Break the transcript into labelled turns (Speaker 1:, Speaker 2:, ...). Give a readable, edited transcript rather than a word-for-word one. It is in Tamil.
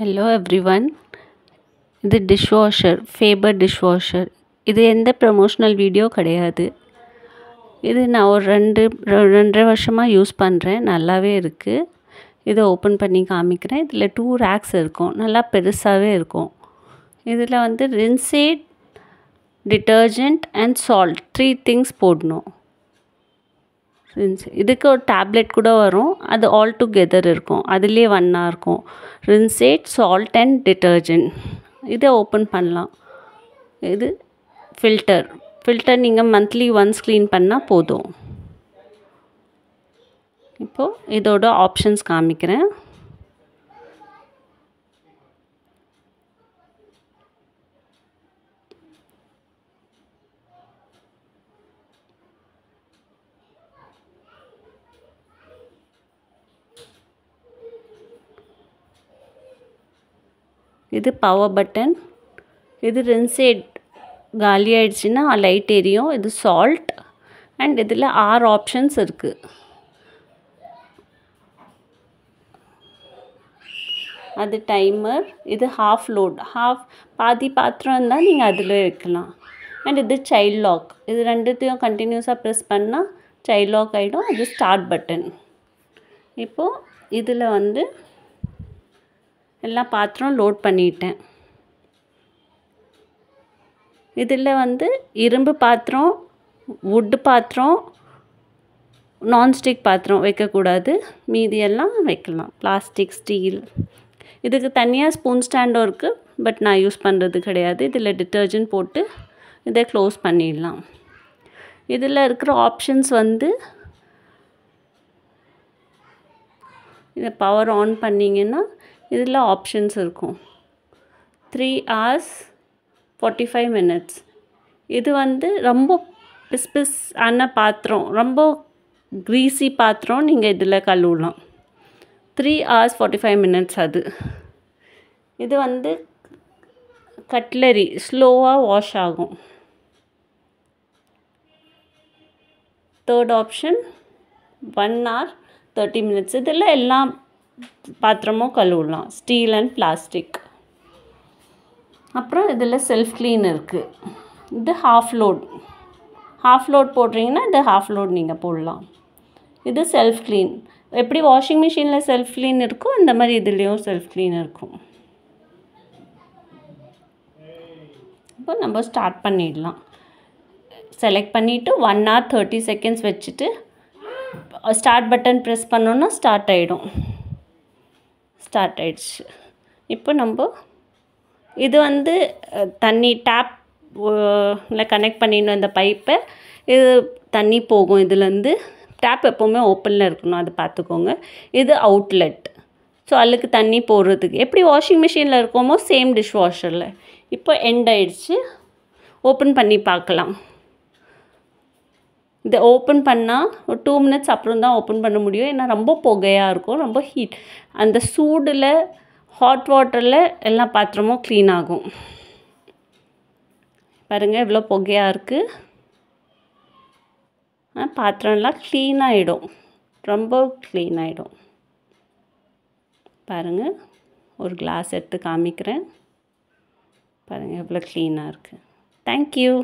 Speaker 1: Hello everyone. இது டிஷ்வாஷர் ஃபேபர் டிஷ்வாஷர். இது எந்த ப்ரமோஷனல் வீடியோ கிடையாது. இது நான் ஒரு 2.5 வருஷமாக யூஸ் பண்ணுறேன். நல்லாவே இருக்குது. இதை ஓப்பன் பண்ணி காமிக்கிறேன். இதில் 2 ரேக்ஸ் இருக்கும். நல்லா பெருசாகவே இருக்கும். இதில் வந்து ரின்சேட், டிட்டர்ஜெண்ட் அண்ட் சால்ட் 3 திங்ஸ் போடணும். இதுக்கு ஒரு டேப்லெட் கூட வரும். அது ஆல் டுகெதர் இருக்கும். அதுலேயே ஒன்றா இருக்கும். ரின்சேட், சால்ட் அண்ட் டிட்டர்ஜெண்ட். இதை ஓப்பன் பண்ணலாம். இது ஃபில்டர் நீங்கள் மந்த்லி ஒன்ஸ் க்ளீன் பண்ணால் போதும். இப்போது இதோட ஆப்ஷன்ஸ் காமிக்கிறேன். இது பவர் பட்டன். இது ரின்சேட் காலி ஆயிடுச்சுன்னா லைட் எரியும். இது சால்ட் அண்ட் இதில் 6 ஆப்ஷன்ஸ் இருக்குது. அது டைமர். இது பாதி பாத்திரம் இருந்தால் நீங்கள் அதில் வைக்கலாம். அண்ட் இது சைல்ட் லாக். இது ரெண்டுத்தையும் கண்டினியூஸாக ப்ரெஸ் பண்ணால் சைல்ட் லாக் ஆகிடும். அது ஸ்டார்ட் பட்டன். இப்போது இதில் வந்து எல்லா பாத்திரம் லோட் பண்ணிட்டேன். இதில் வந்து இரும்பு பாத்திரம், வுட்டு பாத்திரம், நான்ஸ்டிக் பாத்திரம் வைக்கக்கூடாது. மீதியெல்லாம் வைக்கலாம். Plastic, steel. இதுக்கு தனியாக ஸ்பூன் ஸ்டாண்டும் இருக்குது. பட் நான் யூஸ் பண்ணுறது கிடையாது. இதில் டிட்டர்ஜெண்ட் போட்டு இதை க்ளோஸ் பண்ணிடலாம். இதில் இருக்கிற ஆப்ஷன்ஸ் வந்து இதை பவர் ஆன் பண்ணிங்கன்னா இதில் ஆப்ஷன்ஸ் இருக்கும். 3 hours 45 minutes. இது வந்து ரொம்ப பிஸ் ஆன பாத்திரம், ரொம்ப க்ரீஸி பாத்திரம் நீங்கள் இதில் கழுவலாம். 3 hours 45 minutes அது. இது வந்து கட்லரி ஸ்லோவாக வாஷ் ஆகும். Third option 1 hour 30 minutes. இதில் எல்லாம் பாத்திரமும் கழுவலாம். Steel and plastic. அப்புறம் இதில் செல்ஃப் க்ளீன் இருக்குது. இது ஹாஃப் லோட் போடுறீங்கன்னா இது ஹாஃப் லோட் நீங்கள் போடலாம். இது செல்ஃப் க்ளீன். எப்படி வாஷிங் மிஷினில் செல்ஃப் க்ளீன் இருக்கும் இந்த மாதிரி இதுலேயும் செல்ஃப் க்ளீன் இருக்கும். இப்போ நம்ம ஸ்டார்ட் பண்ணிடலாம். செலக்ட் பண்ணிவிட்டு 1 hour 30 seconds வச்சுட்டு ஸ்டார்ட் பட்டன் ப்ரெஸ் பண்ணோன்னா ஸ்டார்ட் ஆகிடுச்சு. இப்போ நம்ம இது வந்து தண்ணி டேப்பில் கனெக்ட் பண்ணிடணும். இந்த பைப்பை இது தண்ணி போகும். இதுலேருந்து டேப் எப்போவுமே ஓப்பனில் இருக்கணும். அதை பார்த்துக்கோங்க. இது அவுட்லெட். ஸோ அதுக்கு தண்ணி போடுறதுக்கு எப்படி வாஷிங் மிஷினில் இருக்கோமோ சேம் டிஷ் வாஷரில். இப்போ எண்ட் ஆயிடுச்சு. ஓப்பன் பண்ணி பார்க்கலாம். இதை ஓப்பன் பண்ணால் ஒரு 2 minutes அப்புறம் தான் ஓப்பன் பண்ண முடியும். ஏன்னா ரொம்ப புகையாக இருக்கும். ரொம்ப ஹீட். அந்த சூடில் ஹாட் வாட்டரில் எல்லா பாத்திரமும் க்ளீன் ஆகும். பாருங்கள் எவ்வளோ புகையாக இருக்குது. பாத்திரம்லாம் க்ளீன் ஆகிடும். ரொம்ப க்ளீன் ஆகிடும். பாருங்கள் ஒரு கிளாஸ் எடுத்து காமிக்கிறேன். பாருங்கள் எவ்வளோ க்ளீனாக இருக்குது. தேங்க்யூ.